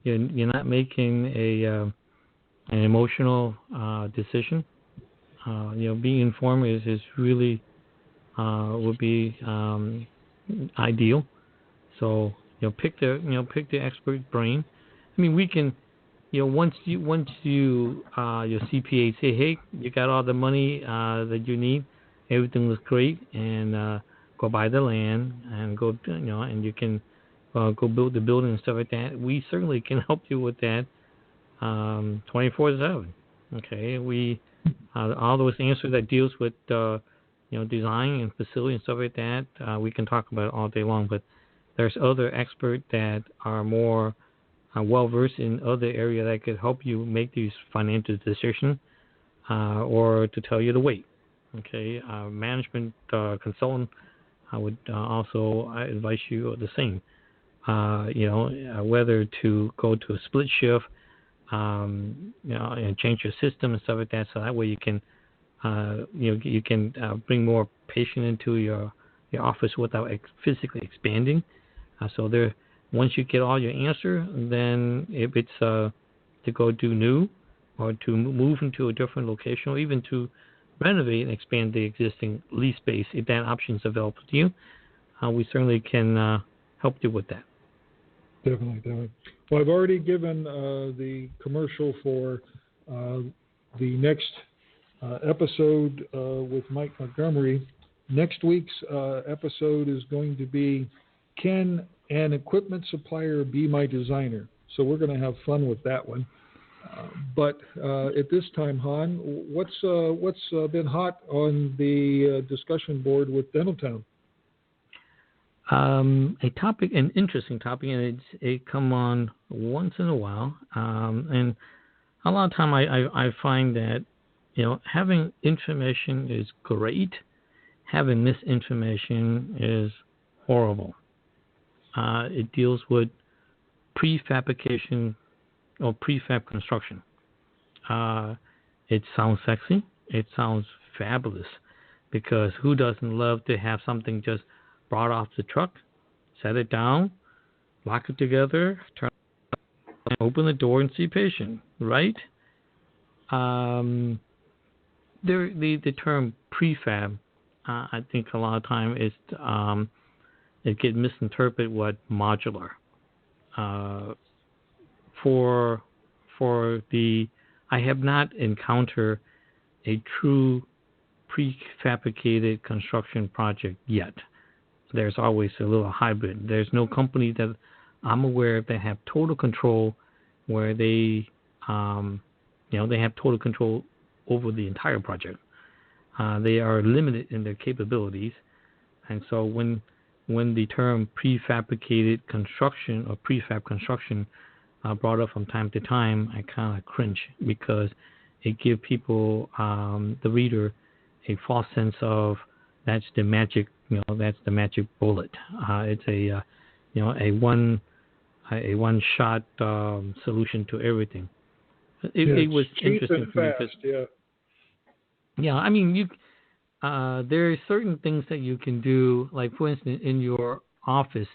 not making an emotional decision. Being informed is really would be ideal. So pick the expert brain. I mean, we can. Once you your CPA say, hey, you got all the money that you need, everything looks great, and go buy the land and go, and you can go build the building and stuff like that. We certainly can help you with that 24/7. Okay, we all those answers that deals with design and facility and stuff like that. We can talk about it all day long, but there's other experts that are more well versed in other area that could help you make these financial decisions, or to tell you to wait. Okay, management consultant, I would also advise you the same. Whether to go to a split shift, and change your system and stuff like that, so that way you can, you can bring more patient into your office without physically expanding. So there. Once you get all your answer, then if it's to go do new or to move into a different location or even to renovate and expand the existing lease space, if that option is available to you, we certainly can help you with that.
Definitely. Well, I've already given the commercial for the next episode with Mike Montgomery. Next week's episode is going to be, can an equipment supplier be my designer? So we're going to have fun with that one. But at this time, Han, what's been hot on the discussion board with Dentaltown?
An interesting topic, and it come on once in a while. And a lot of time I find that having information is great, having misinformation is horrible. It deals with prefabrication or prefab construction. It sounds sexy. It sounds fabulous, because who doesn't love to have something just brought off the truck, set it down, lock it together, turn, open the door, and see patient, right? The term prefab, I think a lot of time is it gets misinterpreted what modular. I have not encountered a true prefabricated construction project yet. There's always a little hybrid. There's no company that I'm aware of that have total control, where they have total control over the entire project. They are limited in their capabilities, and so when the term prefabricated construction or prefab construction brought up from time to time, I kind of cringe, because it gives people, the reader, a false sense of that's the magic, that's the magic bullet. It's a one shot solution to everything. It was interesting for me because, yeah, I mean, there are certain things that you can do, like for instance, in your office,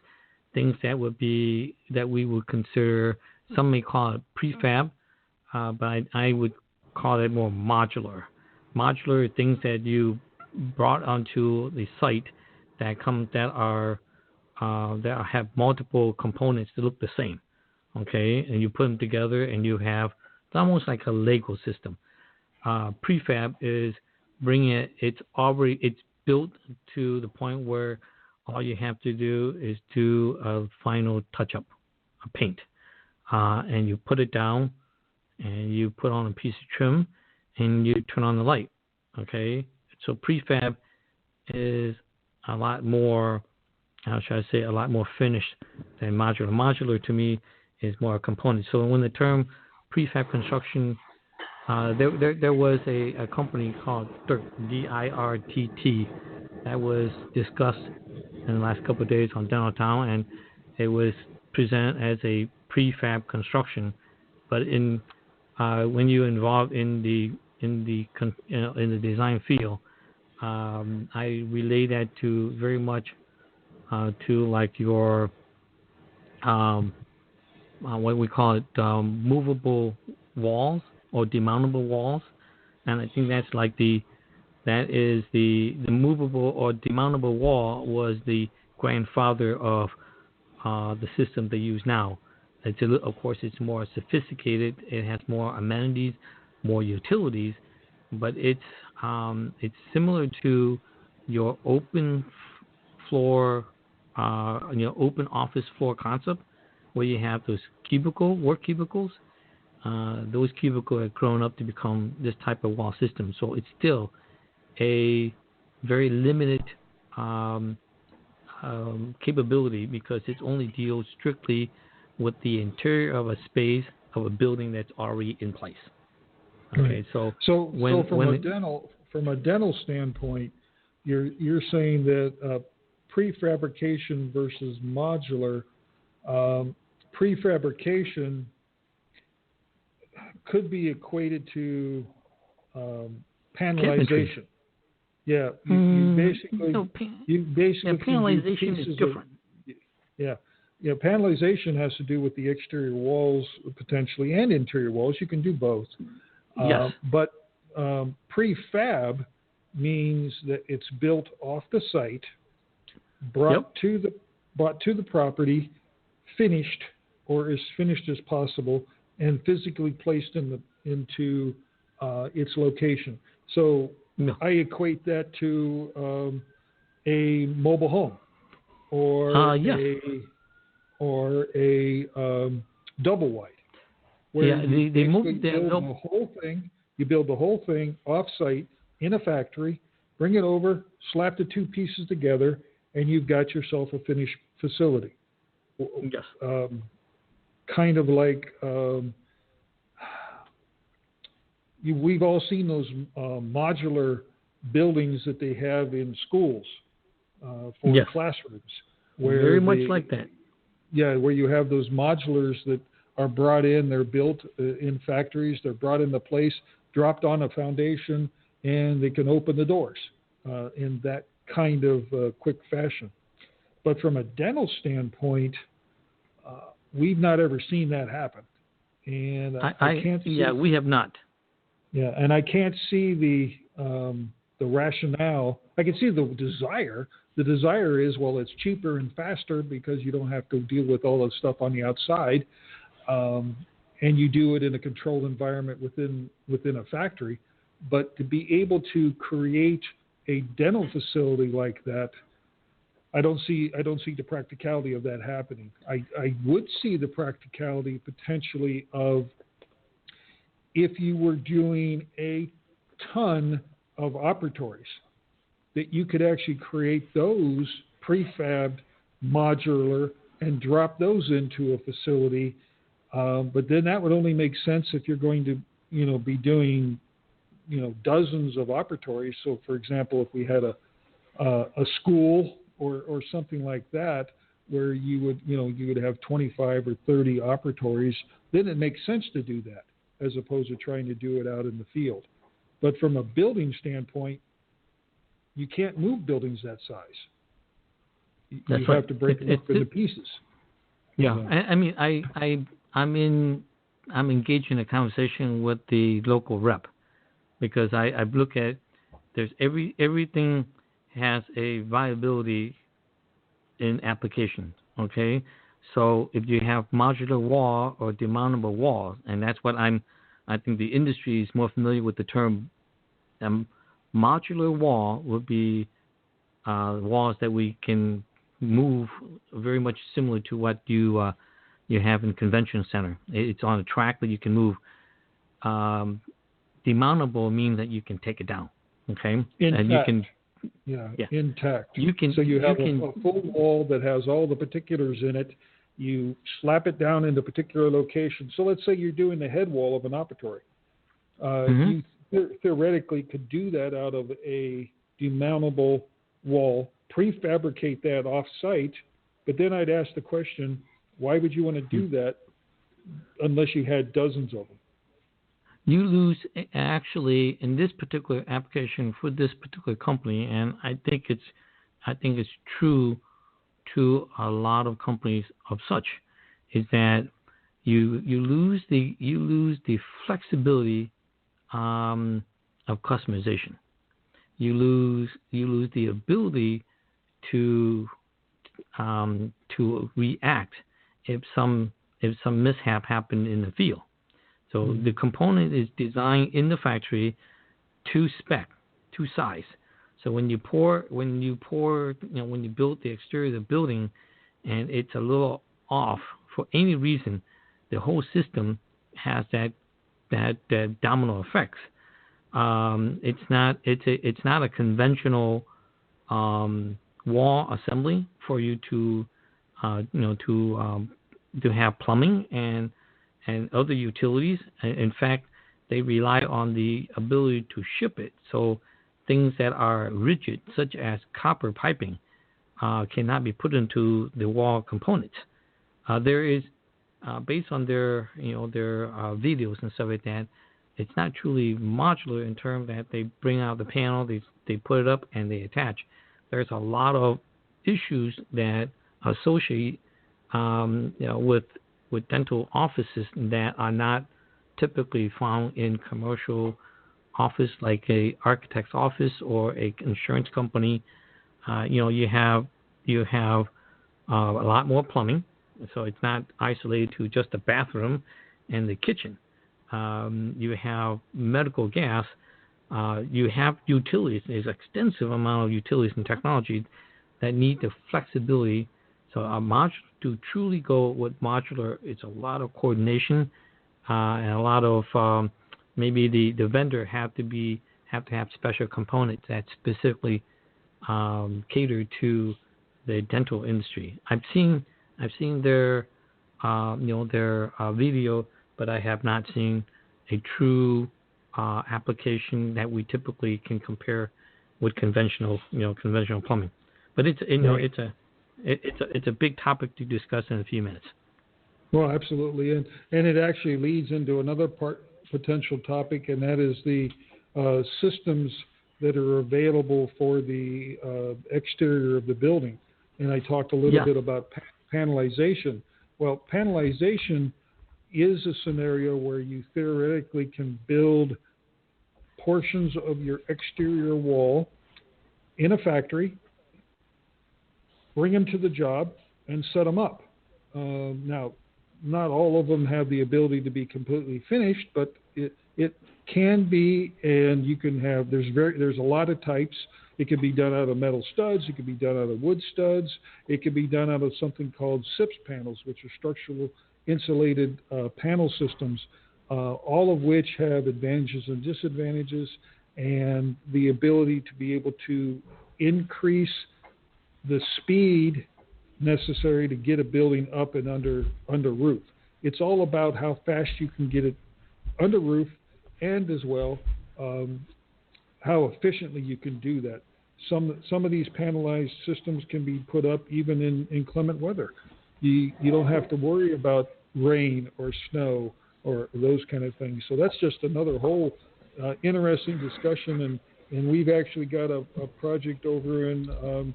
things that we would consider, some may call it prefab, but I would call it more modular. Modular things that you brought onto the site that have multiple components that look the same. Okay, and you put them together, and you have it's almost like a Lego system. Prefab is bringing it. It's built to the point where all you have to do is do a final touch-up, a paint, and you put it down, and you put on a piece of trim, and you turn on the light. Okay, so prefab is a lot more, how should I say, a lot more finished than modular. Modular to me is more a component. So when the term prefab construction, there was a company called DIRTT that was discussed in the last couple of days on Dental Town, and it was presented as a prefab construction. But when you're involved in the design field, I relate that to very much to like your what we call it, movable walls or demountable walls, and I think that's like the movable or demountable wall was the grandfather of the system they use now. Of course, it's more sophisticated. It has more amenities, more utilities, but it's similar to your open floor, open office floor concept, where you have those work cubicles. Those cubicles have grown up to become this type of wall system. So it's still a very limited capability because it only deals strictly with the interior of a space of a building that's already in place. Okay,
right. So from a dental standpoint, you're saying that prefabrication versus modular. Prefabrication could be equated to panelization. Yeah, you basically
panelization is different.
Panelization has to do with the exterior walls potentially and interior walls. You can do both.
Yes.
But prefab means that it's built off the site, brought to the property, finished or as finished as possible, and physically placed into its location. So I equate that to a mobile home or a double wide. Where you build the whole thing. You build the whole thing off-site in a factory, bring it over, slap the two pieces together, and you've got yourself a finished facility.
Yes.
Kind of like we've all seen those modular buildings that they have in schools for classrooms.
Very much like that.
Yeah, where you have those modulars that are brought in, they're built in factories, they're brought into place, dropped on a foundation, and they can open the doors in that kind of quick fashion. But from a dental standpoint, we've not ever seen that happen. And I can't see...
Yeah, we have not.
Yeah, and I can't see the rationale. I can see the desire. The desire is, well, it's cheaper and faster because you don't have to deal with all the stuff on the outside, and you do it in a controlled environment within a factory. But to be able to create a dental facility like that, I don't see the practicality of that happening. I would see the practicality potentially of if you were doing a ton of operatories, that you could actually create those prefabbed, modular, and drop those into a facility. But then that would only make sense if you're going to, be doing, dozens of operatories. So, for example, if we had a school or something like that, where you would have 25 or 30 operatories, then it makes sense to do that, as opposed to trying to do it out in the field. But from a building standpoint, you can't move buildings that size. You have to break them up into pieces.
Yeah, I mean, I'm engaged in a conversation with the local rep because I look at there's everything has a viability in application. Okay, so if you have modular wall or demountable walls, and that's what I think the industry is more familiar with the term. Modular wall would be walls that we can move, very much similar to what you have in convention center. It's on a track that you can move. Demountable means that you can take it down. Okay,
intact.
And you can.
Yeah, intact.
You can.
So you have a full wall that has all the particulars in it. You slap it down into a particular location. So let's say you're doing the head wall of an operatory. You theoretically could do that out of a demountable wall, prefabricate that off-site, but then I'd ask the question, why would you want to do that unless you had dozens of them?
You lose, actually, in this particular application for this particular company, and I think it's true to a lot of companies of such, is that you lose the flexibility of customization. You lose the ability to react if some mishap happened in the field. So the component is designed in the factory to spec, to size. So when you build the exterior of the building, and it's a little off for any reason, the whole system has that domino effects. It's not a conventional wall assembly for you to have plumbing and other utilities. In fact, they rely on the ability to ship it. So things that are rigid, such as copper piping, cannot be put into the wall components. There is, based on their videos and stuff like that, it's not truly modular in terms that they bring out the panel, they put it up, and they attach. There's a lot of issues that associate with dental offices that are not typically found in commercial office, like a architect's office or a insurance company. You have a lot more plumbing, so it's not isolated to just the bathroom and the kitchen. You have medical gas. You have utilities. There's an extensive amount of utilities and technology that need the flexibility. So to truly go with modular, it's a lot of coordination and a lot of maybe the vendor have to have special components that specifically cater to the dental industry. I've seen their video, but I have not seen a true application that we typically can compare with conventional plumbing. But it's a big topic to discuss in a few minutes.
Well, absolutely, and it actually leads into another potential topic, and that is the systems that are available for the exterior of the building. And I talked a little bit about panelization. Well, panelization is a scenario where you theoretically can build portions of your exterior wall in a factory, bring them to the job, and set them up. Now, not all of them have the ability to be completely finished, but it can be, and you can have. There's a lot of types. It can be done out of metal studs. It can be done out of wood studs. It can be done out of something called SIPS panels, which are structural insulated panel systems, all of which have advantages and disadvantages, and the ability to be able to increase the speed necessary to get a building up and under roof. It's all about how fast you can get it under roof, and as well how efficiently you can do that. Some of these panelized systems can be put up even in inclement weather. You don't have to worry about rain or snow or those kind of things. So that's just another whole interesting discussion, and we've actually got a project over in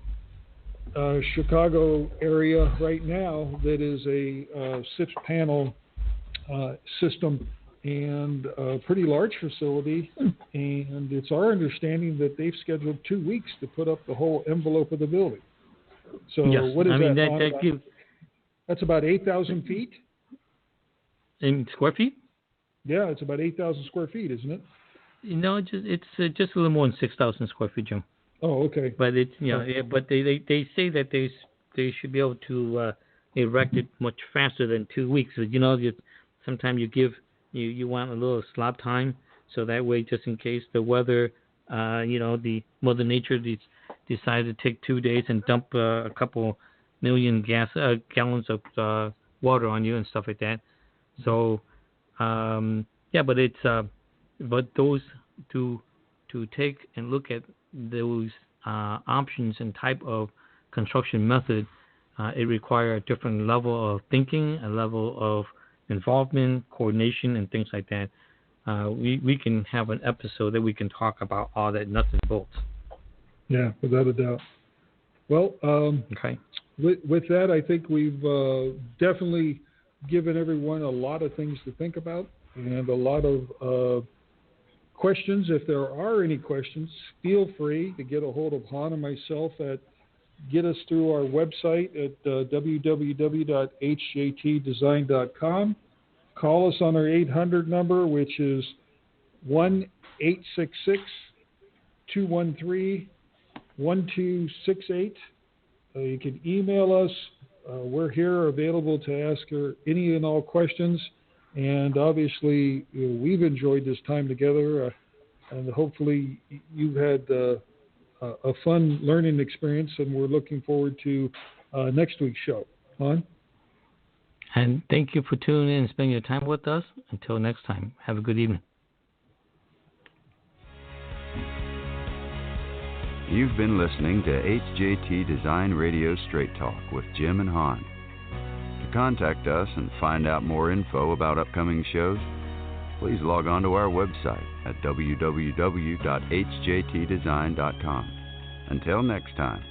Chicago area right now that is a SIPS panel system, and a pretty large facility. And it's our understanding that they've scheduled 2 weeks to put up the whole envelope of the building. So
Yes.
what is
I mean,
that? That's about 8,000 feet?
In square feet?
Yeah, it's about 8,000 square feet, isn't it?
It's just a little more than 6,000 square feet, Jim.
Oh, okay.
But it's but they say that they should be able to erect it much faster than 2 weeks. But sometimes you want a little slot time, so that way, just in case the weather, the Mother Nature decided to take 2 days and dump a couple million gallons of water on you and stuff like that. So but it's but those to take and look at those options and type of construction method, it requires a different level of thinking, a level of involvement, coordination, and things like that. We can have an episode that we can talk about all that nuts and bolts.
Yeah, without a doubt. Well,
okay.
With that, I think we've definitely given everyone a lot of things to think about and a lot of questions. If there are any questions, feel free to get a hold of Han and myself get us through our website at www.hjtdesign.com. Call us on our 800 number, which is 1-866-213-1268. You can email us. We're here available to ask any and all questions. And obviously, we've enjoyed this time together. And hopefully you've had a fun learning experience. And we're looking forward to next week's show. Han?
And thank you for tuning in and spending your time with us. Until next time, have a good evening.
You've been listening to HJT Design Radio Straight Talk with Jim and Han. To contact us and find out more info about upcoming shows, please log on to our website at www.hjtdesign.com. Until next time.